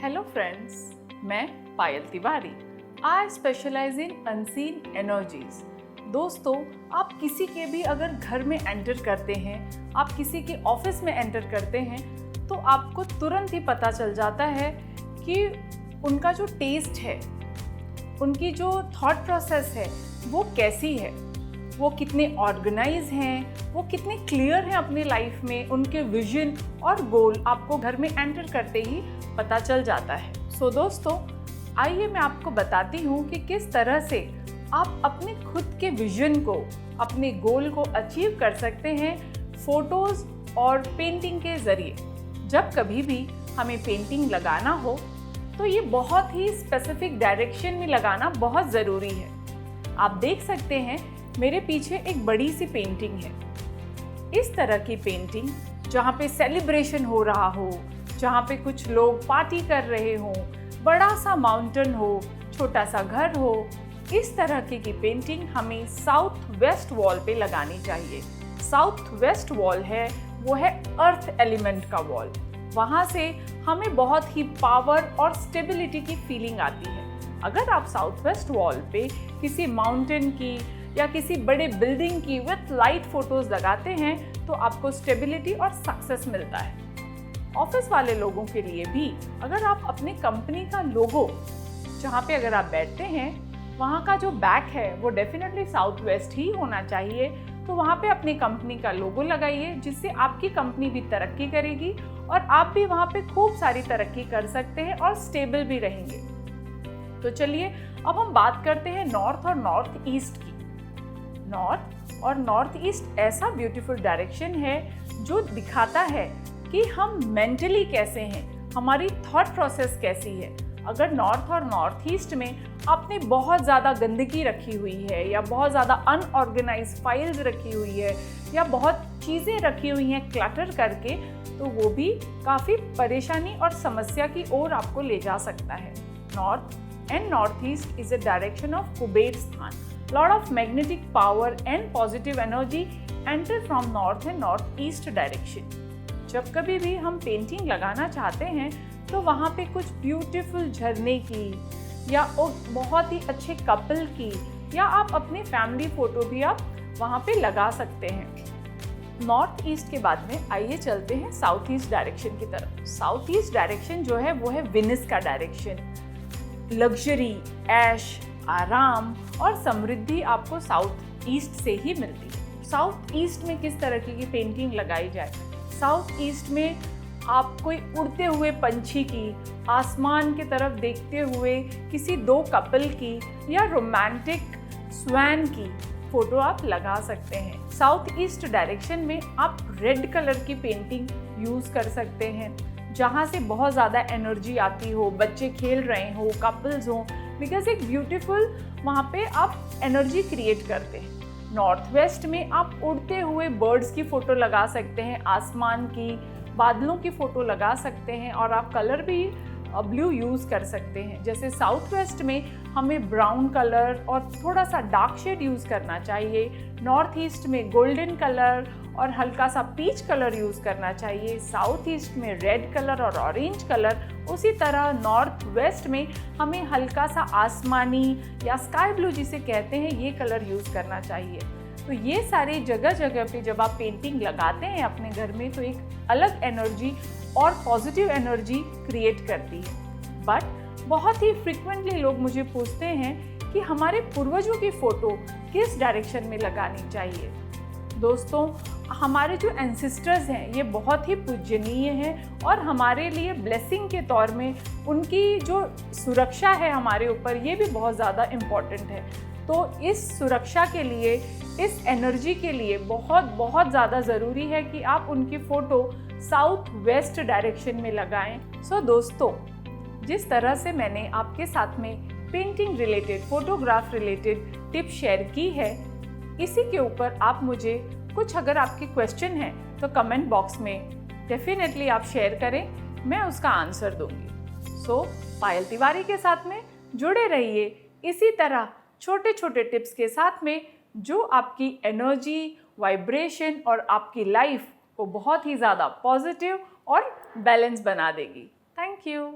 Hello friends, मैं पायल तिवारी। आई specialise इन unseen energies. दोस्तों, आप किसी के भी अगर घर में एंटर करते हैं, आप किसी के ऑफिस में एंटर करते हैं, तो आपको तुरंत ही पता चल जाता है कि उनका जो टेस्ट है, उनकी जो थॉट प्रोसेस है, वो कैसी है, वो कितने ऑर्गेनाइज हैं, वो कितने क्लियर हैं अपनी लाइफ में, उनके विजन और गोल आपको घर में एंटर करते ही पता चल जाता है। सो दोस्तों, आइए मैं आपको बताती हूँ कि किस तरह से आप अपने खुद के विजन को, अपने गोल को अचीव कर सकते हैं फोटोज़ और पेंटिंग के ज़रिए। जब कभी भी हमें पेंटिंग लगाना हो तो ये बहुत ही स्पेसिफिक डायरेक्शन में लगाना बहुत ज़रूरी है। आप देख सकते हैं मेरे पीछे एक बड़ी सी पेंटिंग है। इस तरह की पेंटिंग जहाँ पे सेलिब्रेशन हो रहा हो, जहाँ पे कुछ लोग पार्टी कर रहे हों, बड़ा सा माउंटेन हो, छोटा सा घर हो, इस तरह की पेंटिंग हमें साउथ वेस्ट वॉल पे लगानी चाहिए। साउथ वेस्ट वॉल है, वो है अर्थ एलिमेंट का वॉल। वहाँ से हमें बहुत ही पावर और स्टेबिलिटी की फीलिंग आती है। अगर आप साउथ वेस्ट वॉल पे किसी माउंटेन की या किसी बड़े बिल्डिंग की विथ लाइट फोटोज लगाते हैं तो आपको स्टेबिलिटी और सक्सेस मिलता है। ऑफिस वाले लोगों के लिए भी अगर आप अपने कंपनी का लोगो, जहाँ पे अगर आप बैठते हैं, वहाँ का जो बैक है वो डेफिनेटली साउथ वेस्ट ही होना चाहिए। तो वहाँ पे अपनी कंपनी का लोगो लगाइए, जिससे आपकी कंपनी भी तरक्की करेगी और आप भी वहाँ पे खूब सारी तरक्की कर सकते हैं और स्टेबल भी रहेंगे। तो चलिए अब हम बात करते हैं नॉर्थ और नॉर्थ ईस्ट की। नॉर्थ और नॉर्थ ईस्ट ऐसा ब्यूटीफुल डायरेक्शन है जो दिखाता है कि हम मेंटली कैसे हैं, हमारी थॉट प्रोसेस कैसी है। अगर नॉर्थ और नॉर्थ ईस्ट में आपने बहुत ज़्यादा गंदगी रखी हुई है या बहुत ज़्यादा अनऑर्गेनाइज फाइल्स रखी हुई है या बहुत चीज़ें रखी हुई हैं क्लटर करके, तो वो भी काफ़ी परेशानी और समस्या की ओर आपको ले जा सकता है। North and north east is a direction of Kuber स्थान। Lot of magnetic power and positive energy enter from north and north east direction. जब कभी भी हम पेंटिंग लगाना चाहते हैं तो वहाँ पे कुछ ब्यूटीफुल झरने की या बहुत ही अच्छे कपल की या आप अपने फैमिली फोटो भी आप वहाँ पे लगा सकते हैं। नॉर्थ ईस्ट के बाद में आइए चलते हैं साउथ ईस्ट डायरेक्शन की तरफ। साउथ ईस्ट डायरेक्शन जो है वो है वेनिस का डायरेक्शन। लग्जरी, ऐश, आराम और समृद्धि आपको साउथ ईस्ट से ही मिलती है। साउथ ईस्ट में किस तरह की पेंटिंग लगाई जाए? साउथ ईस्ट में आप कोई उड़ते हुए पंछी की, आसमान की तरफ देखते हुए किसी दो कपल की या रोमांटिक स्वैन की फोटो आप लगा सकते हैं। साउथ ईस्ट डायरेक्शन में आप रेड कलर की पेंटिंग यूज़ कर सकते हैं, जहाँ से बहुत ज़्यादा एनर्जी आती हो, बच्चे खेल रहे हो, कपल्स हो, बिकॉज एक ब्यूटीफुल वहाँ पे आप एनर्जी क्रिएट करते हैं। नॉर्थ वेस्ट में आप उड़ते हुए बर्ड्स की फ़ोटो लगा सकते हैं, आसमान की, बादलों की फ़ोटो लगा सकते हैं और आप कलर भी ब्लू यूज़ कर सकते हैं। जैसे साउथ वेस्ट में हमें ब्राउन कलर और थोड़ा सा डार्क शेड यूज़ करना चाहिए। नॉर्थ ईस्ट में गोल्डन कलर और हल्का सा पीच कलर यूज़ करना चाहिए। साउथ ईस्ट में रेड कलर और ऑरेंज कलर। उसी तरह नॉर्थ वेस्ट में हमें हल्का सा आसमानी या स्काई ब्लू जिसे कहते हैं, ये कलर यूज़ करना चाहिए। तो ये सारे जगह जगह पे जब आप पेंटिंग लगाते हैं अपने घर में तो एक अलग एनर्जी और पॉजिटिव एनर्जी क्रिएट करती है। बट बहुत ही फ्रिक्वेंटली लोग मुझे पूछते हैं कि हमारे पूर्वजों की फ़ोटो किस डायरेक्शन में लगानी चाहिए। दोस्तों, हमारे जो एंसेस्टर्स हैं ये बहुत ही पूजनीय हैं और हमारे लिए ब्लेसिंग के तौर में उनकी जो सुरक्षा है हमारे ऊपर, ये भी बहुत ज़्यादा इम्पॉर्टेंट है। तो इस सुरक्षा के लिए, इस एनर्जी के लिए बहुत ज़्यादा ज़रूरी है कि आप उनकी फ़ोटो साउथ वेस्ट डायरेक्शन में लगाएं। सो दोस्तों, जिस तरह से मैंने आपके साथ में painting related, photograph related tip share की है, इसी के ऊपर आप मुझे कुछ अगर आपके क्वेश्चन हैं तो कमेंट बॉक्स में डेफिनेटली आप शेयर करें, मैं उसका आंसर दूंगी। सो पायल तिवारी के साथ में जुड़े रहिए इसी तरह छोटे छोटे टिप्स के साथ में, जो आपकी एनर्जी, वाइब्रेशन और आपकी लाइफ को बहुत ही ज़्यादा पॉजिटिव और बैलेंस बना देगी। Thank you.